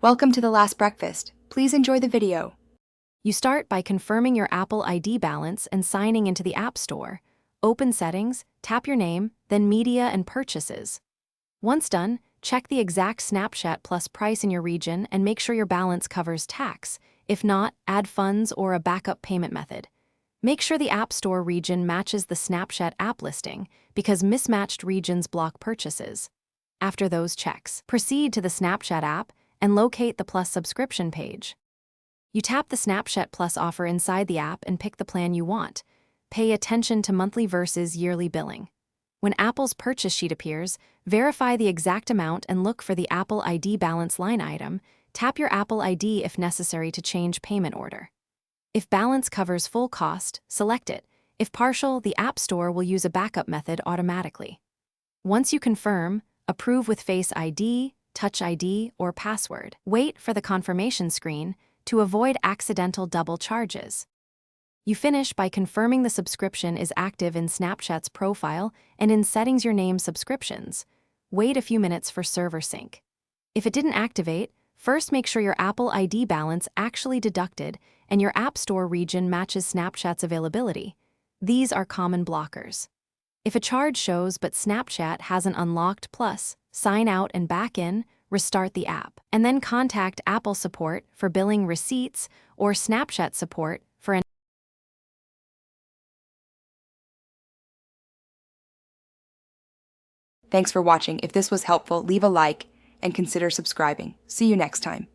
Welcome to The Last Breakfast. Please enjoy the video. You start by confirming your Apple ID balance and signing into the App Store. Open Settings, tap your name, then Media and Purchases. Once done, check the exact Snapchat Plus price in your region and make sure your balance covers tax. If not, add funds or a backup payment method. Make sure the App Store region matches the Snapchat app listing because mismatched regions block purchases. After those checks, proceed to the Snapchat app and locate the Plus subscription page. You tap the Snapchat Plus offer inside the app and pick the plan you want. Pay attention to monthly versus yearly billing. When Apple's purchase sheet appears, verify the exact amount and look for the Apple ID balance line item. Tap your Apple ID if necessary to change payment order. If balance covers full cost, select it. If partial, the App Store will use a backup method automatically. Once you confirm, approve with Face ID, Touch ID, or password. Wait for the confirmation screen to avoid accidental double charges. You finish by confirming the subscription is active in Snapchat's profile and in Settings your name subscriptions. Wait a few minutes for server sync. If it didn't activate, first make sure your Apple ID balance actually deducted and your App Store region matches Snapchat's availability. These are common blockers. If a charge shows but Snapchat hasn't unlocked Plus, sign out and back in, restart the app, and then contact Apple support for billing receipts or Snapchat support for an Thanks for watching. If this was helpful, leave a like and consider subscribing. See you next time.